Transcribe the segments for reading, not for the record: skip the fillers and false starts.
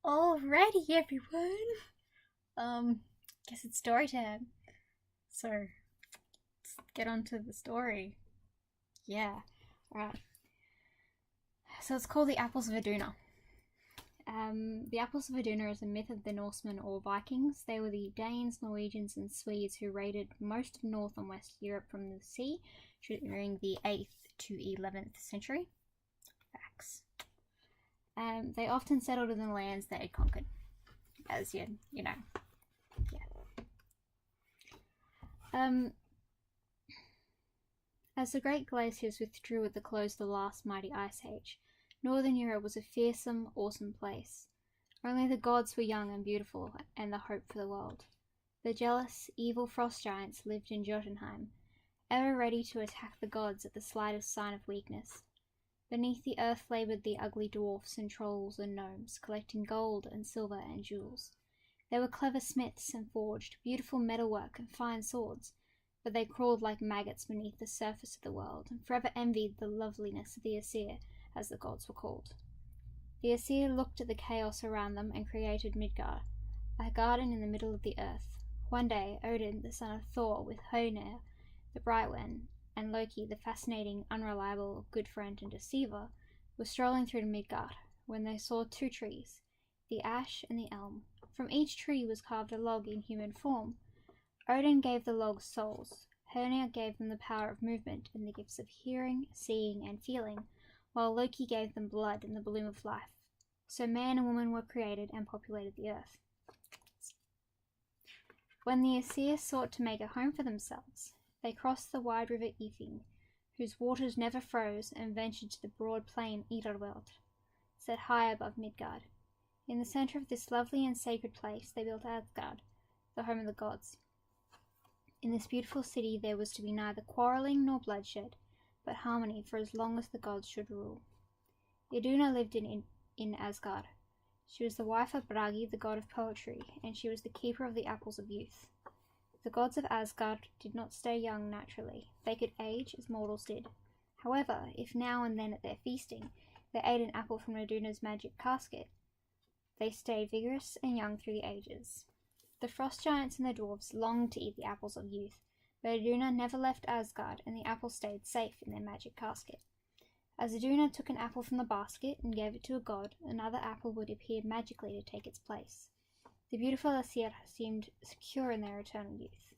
Alrighty, everyone. Guess it's story time. So let's get on to the story. Yeah. Alright. So it's called the Apples of Iduna. The Apples of Iduna is a myth of the Norsemen or Vikings. They were the Danes, Norwegians, and Swedes who raided most of North and West Europe from the sea during the 8th to 11th century. Facts. They often settled in the lands they had conquered, as you know. Yeah. As the great glaciers withdrew at the close of the last mighty ice age, Northern Europe was a fearsome, awesome place. Only the gods were young and beautiful, and the hope for the world. The jealous, evil frost giants lived in Jotunheim, ever ready to attack the gods at the slightest sign of weakness. Beneath the earth laboured the ugly dwarfs and trolls and gnomes, collecting gold and silver and jewels. They were clever smiths and forged beautiful metalwork and fine swords, but they crawled like maggots beneath the surface of the world, and forever envied the loveliness of the Aesir, as the gods were called. The Aesir looked at the chaos around them and created Midgard, a garden in the middle of the earth. One day, Odin, the son of Thor, with Hoenir, the bright one, and Loki, the fascinating, unreliable, good friend and deceiver, were strolling through Midgard when they saw two trees, the ash and the elm. From each tree was carved a log in human form. Odin gave the logs souls. Hoenir gave them the power of movement and the gifts of hearing, seeing, and feeling, while Loki gave them blood and the bloom of life. So man and woman were created and populated the earth. When the Aesir sought to make a home for themselves, they crossed the wide river Ifing, whose waters never froze, and ventured to the broad plain Idalweld, set high above Midgard. In the centre of this lovely and sacred place they built Asgard, the home of the gods. In this beautiful city there was to be neither quarrelling nor bloodshed, but harmony for as long as the gods should rule. Iduna lived in Asgard. She was the wife of Bragi, the god of poetry, and she was the keeper of the apples of youth. The gods of Asgard did not stay young naturally. They could age as mortals did. However, if now and then at their feasting they ate an apple from Iduna's magic casket, they stayed vigorous and young through the ages. The frost giants and the dwarves longed to eat the apples of youth, but Iduna never left Asgard, and the apples stayed safe in their magic casket. As Iduna took an apple from the basket and gave it to a god, another apple would appear magically to take its place. The beautiful Aesir seemed secure in their eternal youth.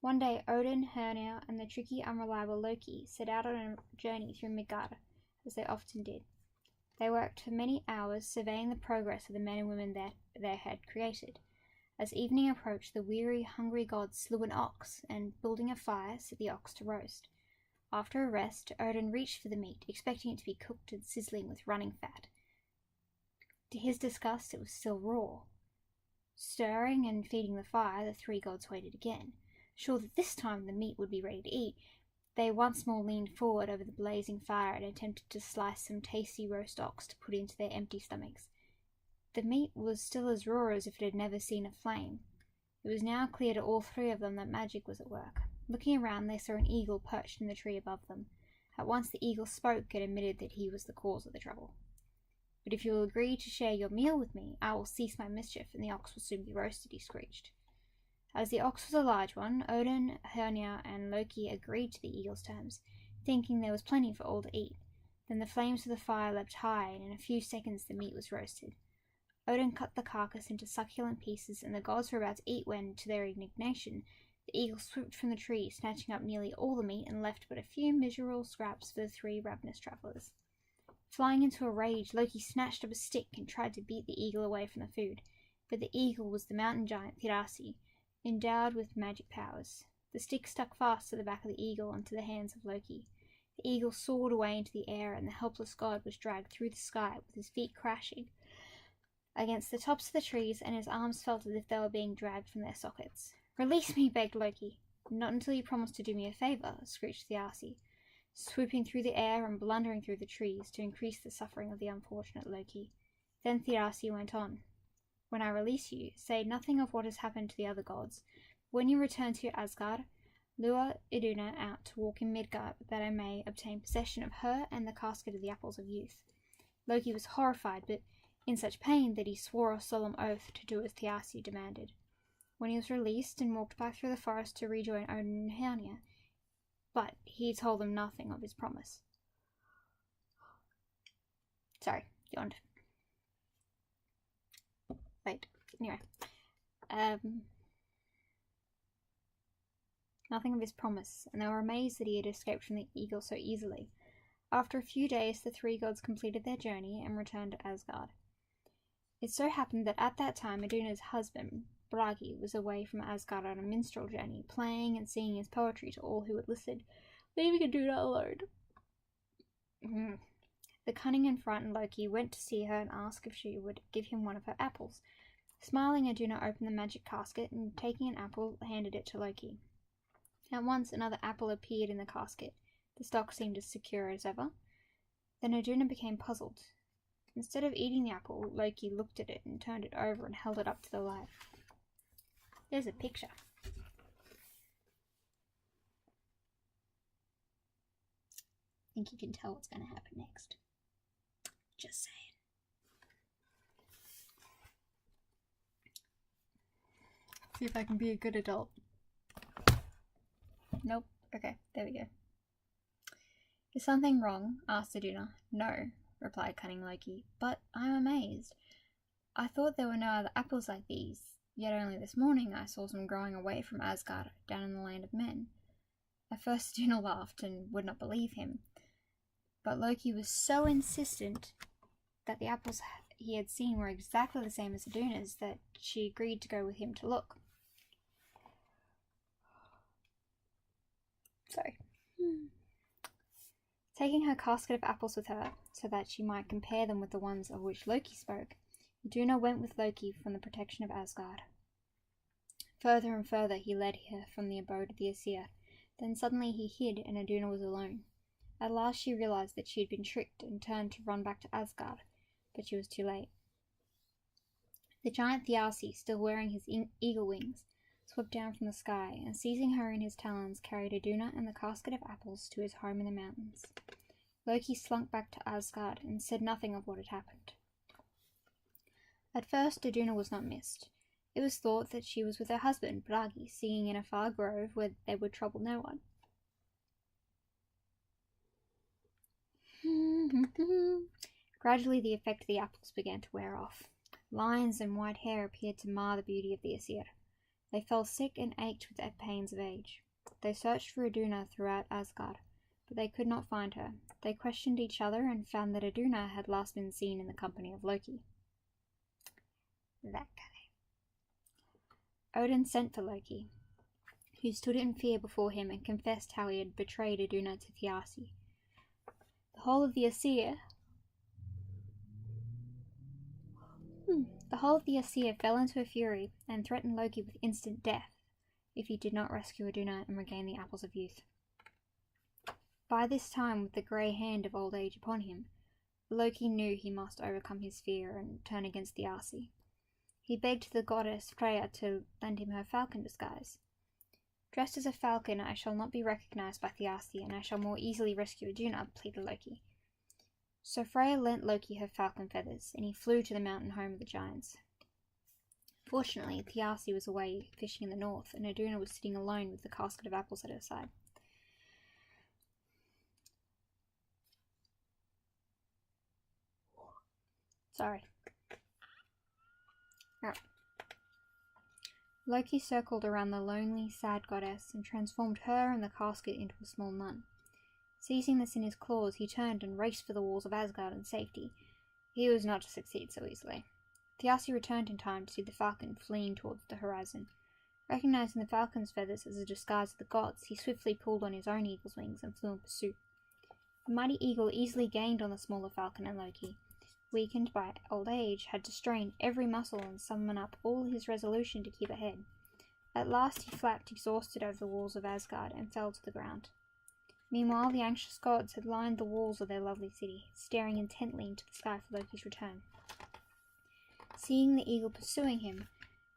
One day Odin, Hoenir, and the tricky, unreliable Loki set out on a journey through Midgard, as they often did. They worked for many hours, surveying the progress of the men and women that they had created. As evening approached, the weary, hungry gods slew an ox, and, building a fire, set the ox to roast. After a rest, Odin reached for the meat, expecting it to be cooked and sizzling with running fat. To his disgust, it was still raw. Stirring and feeding the fire, the three gods waited again. Sure that this time the meat would be ready to eat, they once more leaned forward over the blazing fire and attempted to slice some tasty roast ox to put into their empty stomachs. The meat was still as raw as if it had never seen a flame. It was now clear to all three of them that magic was at work. Looking around, they saw an eagle perched in the tree above them. At once the eagle spoke and admitted that he was the cause of the trouble. "But if you will agree to share your meal with me, I will cease my mischief, and the ox will soon be roasted," he screeched. As the ox was a large one, Odin, Hoenir, and Loki agreed to the eagle's terms, thinking there was plenty for all to eat. Then the flames of the fire leapt high, and in a few seconds the meat was roasted. Odin cut the carcass into succulent pieces, and the gods were about to eat when, to their indignation, the eagle swooped from the tree, snatching up nearly all the meat and left but a few miserable scraps for the three ravenous travellers. Flying into a rage, Loki snatched up a stick and tried to beat the eagle away from the food, but the eagle was the mountain giant Thirasi, endowed with magic powers. The stick stuck fast to the back of the eagle and to the hands of Loki. The eagle soared away into the air, and the helpless god was dragged through the sky with his feet crashing against the tops of the trees, and his arms felt as if they were being dragged from their sockets. "Release me," begged Loki. "Not until you promise to do me a favour," screeched Thiassi, swooping through the air and blundering through the trees to increase the suffering of the unfortunate Loki. Then Thiassi went on. "When I release you, say nothing of what has happened to the other gods. When you return to Asgard, lure Iduna out to walk in Midgard, that I may obtain possession of her and the casket of the apples of youth." Loki was horrified, but in such pain that he swore a solemn oath to do as Thiassi demanded. When he was released and walked back through the forest to rejoin Odin and Hernia, but he told them nothing of his promise. Sorry, yawned. Wait, anyway. Nothing of his promise, and they were amazed that he had escaped from the eagle so easily. After a few days, the three gods completed their journey and returned to Asgard. It so happened that at that time Iduna's husband, Bragi, was away from Asgard on a minstrel journey, playing and singing his poetry to all who had listened, leaving Iduna alone. The cunning and frightened Loki went to see her and asked if she would give him one of her apples. Smiling, Iduna opened the magic casket and, taking an apple, handed it to Loki. At once another apple appeared in the casket. The stock seemed as secure as ever. Then Iduna became puzzled. Instead of eating the apple, Loki looked at it and turned it over and held it up to the light. There's a picture. I think you can tell what's going to happen next. Just saying. See if I can be a good adult. Nope. Okay, there we go. Is something wrong? Asked Iduna. No, replied cunning Loki, but I'm amazed. I thought there were no other apples like these, yet only this morning I saw some growing away from Asgard, down in the land of men. At first Iduna laughed and would not believe him, but Loki was so insistent that the apples he had seen were exactly the same as Iduna's that she agreed to go with him to look. Sorry. Taking her casket of apples with her, so that she might compare them with the ones of which Loki spoke, Iduna went with Loki from the protection of Asgard. Further and further he led her from the abode of the Aesir. Then suddenly he hid, and Iduna was alone. At last she realized that she had been tricked and turned to run back to Asgard, but she was too late. The giant Thiassi, still wearing his eagle wings, swept down from the sky, and seizing her in his talons, carried Iduna and the casket of apples to his home in the mountains. Loki slunk back to Asgard and said nothing of what had happened. At first Iduna was not missed. It was thought that she was with her husband, Bragi, singing in a far grove where they would trouble no one. Gradually the effect of the apples began to wear off. Lines and white hair appeared to mar the beauty of the Aesir. They fell sick and ached with the pains of age. They searched for Iduna throughout Asgard, but they could not find her. They questioned each other and found that Iduna had last been seen in the company of Loki. That guy. Odin sent for Loki, who stood in fear before him and confessed how he had betrayed Iduna to Thiassi. The whole of the Aesir fell into a fury and threatened Loki with instant death if he did not rescue Iduna and regain the Apples of Youth. By this time, with the grey hand of old age upon him, Loki knew he must overcome his fear and turn against Thiassi. He begged the goddess Freya to lend him her falcon disguise. Dressed as a falcon, I shall not be recognized by Thiassi, and I shall more easily rescue Iduna, pleaded Loki. So Freya lent Loki her falcon feathers, and he flew to the mountain home of the giants. Fortunately, Thiassi was away fishing in the north, and Iduna was sitting alone with the casket of apples at her side. Sorry. Oh. Loki circled around the lonely, sad goddess and transformed her and the casket into a small nun. Seizing this in his claws, he turned and raced for the walls of Asgard in safety. He was not to succeed so easily. Thiassi returned in time to see the falcon fleeing towards the horizon. Recognizing the falcon's feathers as a disguise of the gods, he swiftly pulled on his own eagle's wings and flew in pursuit. The mighty eagle easily gained on the smaller falcon, and Loki, weakened by old age, had to strain every muscle and summon up all his resolution to keep ahead. At last he flapped exhausted over the walls of Asgard and fell to the ground. Meanwhile, the anxious gods had lined the walls of their lovely city, staring intently into the sky for Loki's return. Seeing the eagle pursuing him,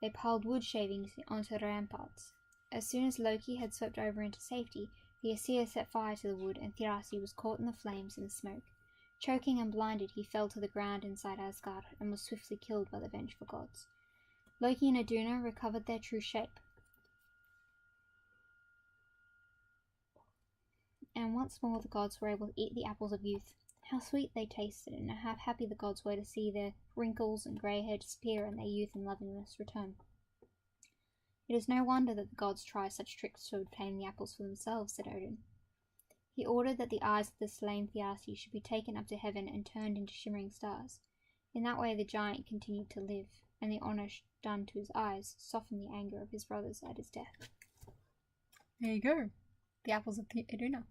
they piled wood shavings onto the ramparts. As soon as Loki had swept over into safety, the Aesir set fire to the wood, and Thiassi was caught in the flames and the smoke. Choking and blinded, he fell to the ground inside Asgard and was swiftly killed by the vengeful gods. Loki and Iduna recovered their true shape, and once more the gods were able to eat the apples of youth. How sweet they tasted, and how happy the gods were to see their wrinkles and grey hair disappear and their youth and loveliness return. It is no wonder that the gods try such tricks to obtain the apples for themselves, said Odin. He ordered that the eyes of the slain Thiassi should be taken up to heaven and turned into shimmering stars. In that way the giant continued to live, and the honour done to his eyes softened the anger of his brothers at his death. There you go. The Apples of Iduna.